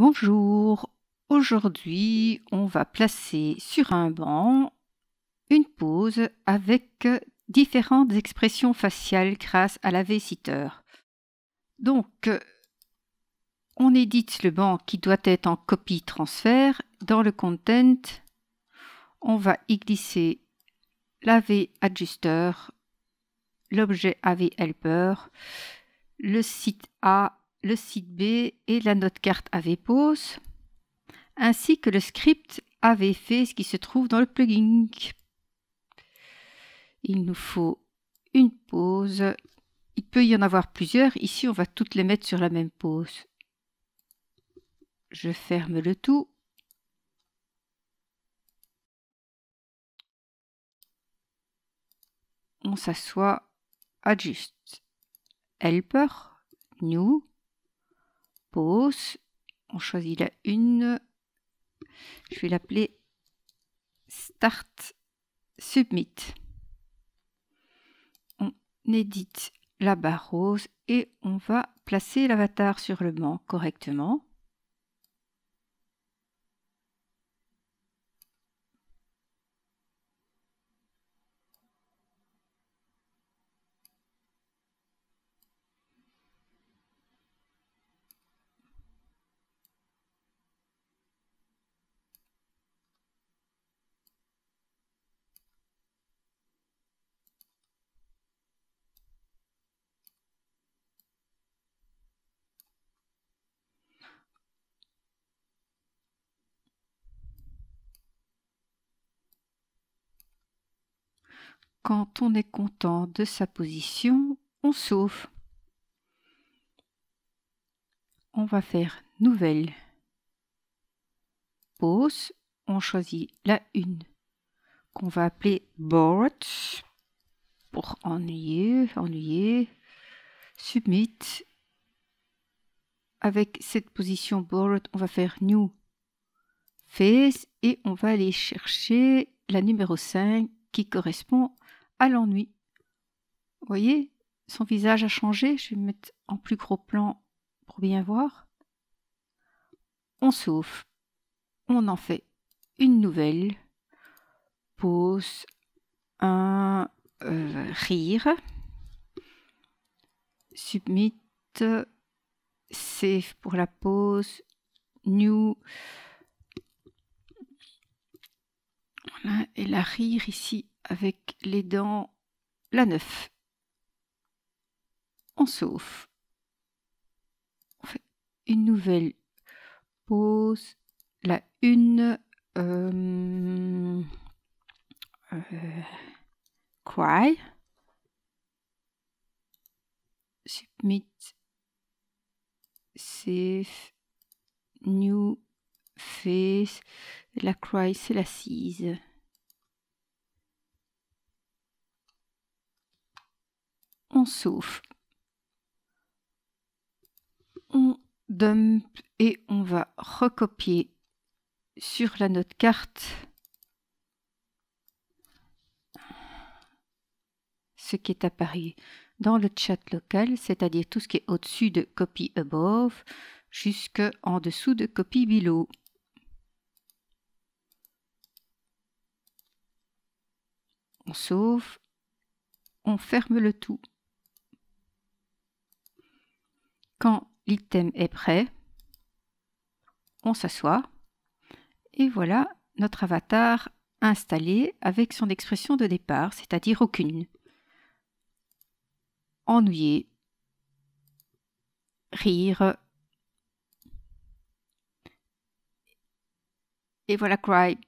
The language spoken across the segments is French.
Bonjour, aujourd'hui on va placer sur un banc une pose avec différentes expressions faciales grâce à la V-Sitter. Donc on édite le banc qui doit être en copie transfert. Dans le content, on va y glisser l'AV Adjuster, l'objet AV Helper, le site A, le site B et la note carte AV Pose, ainsi que le script AV Face qui se trouve dans le plugin. Il nous faut une pose. Il peut y en avoir plusieurs. Ici, on va toutes les mettre sur la même pose. Je ferme le tout. On s'assoit, adjuste, helper, new, pose. On choisit la une. Je vais l'appeler start, submit. On édite la barre rose et on va placer l'avatar sur le banc correctement. Quand on est content de sa position, on sauve. On va faire nouvelle pose. On choisit la une qu'on va appeler board pour ennuyer. Submit. Avec cette position board, on va faire new face et on va aller chercher la numéro 5 qui correspond à l'ennui. Vous voyez, son visage a changé. Je vais me mettre en plus gros plan pour bien voir. On sauve. On en fait une nouvelle. Pose un rire. Submit. Save pour la pose. New. Voilà, et la rire ici avec les dents. La 9. On sauve. On fait une nouvelle pose. La 1. Cry. Submit. Save. New. Face. La cry, c'est la 6. On sauve. On dump et on va recopier sur la note carte ce qui est apparu dans le chat local, c'est-à-dire tout ce qui est au-dessus de copy above jusqu'en dessous de copy below. On sauve, on ferme le tout. Quand l'item est prêt, on s'assoit et voilà notre avatar installé avec son expression de départ, c'est-à-dire aucune. Ennuyer, rire, et voilà cry.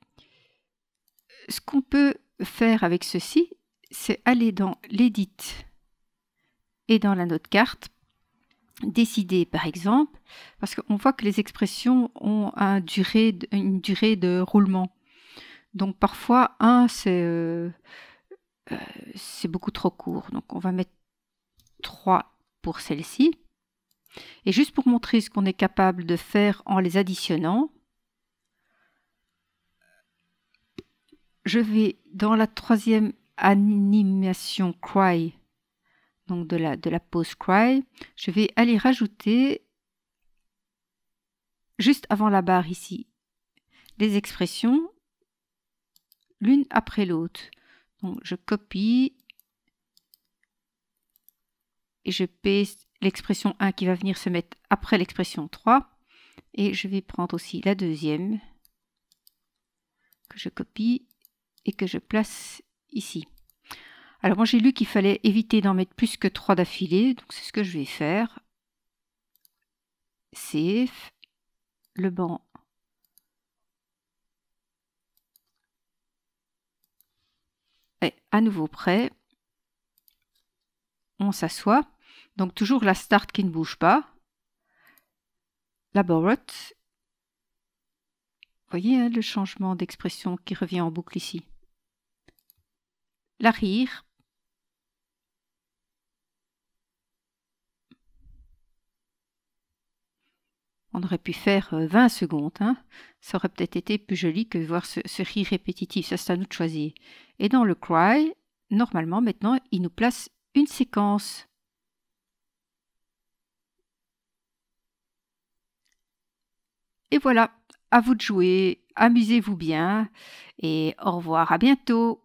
Ce qu'on peut faire avec ceci, c'est aller dans l'edit et dans la note carte, décider par exemple, parce qu'on voit que les expressions ont une durée de roulement. Donc parfois, c'est beaucoup trop court. Donc on va mettre 3 pour celle-ci. Et juste pour montrer ce qu'on est capable de faire en les additionnant, je vais dans la troisième animation cry, donc de la pose cry, je vais aller rajouter juste avant la barre ici, les expressions l'une après l'autre. Donc je copie et je paste l'expression 1 qui va venir se mettre après l'expression 3. Et je vais prendre aussi la deuxième que je copie et que je place ici. Alors moi j'ai lu qu'il fallait éviter d'en mettre plus que 3 d'affilée, donc c'est ce que je vais faire. Save, le banc est à nouveau prêt. On s'assoit, donc toujours la start qui ne bouge pas. La borrowed. Vous voyez hein, le changement d'expression qui revient en boucle ici. La rire. On aurait pu faire 20 secondes. Hein. Ça aurait peut-être été plus joli que de voir ce rire répétitif. Ça, c'est à nous de choisir. Et dans le cry, normalement, maintenant, il nous place une séquence. Et voilà, à vous de jouer. Amusez-vous bien. Et au revoir, à bientôt.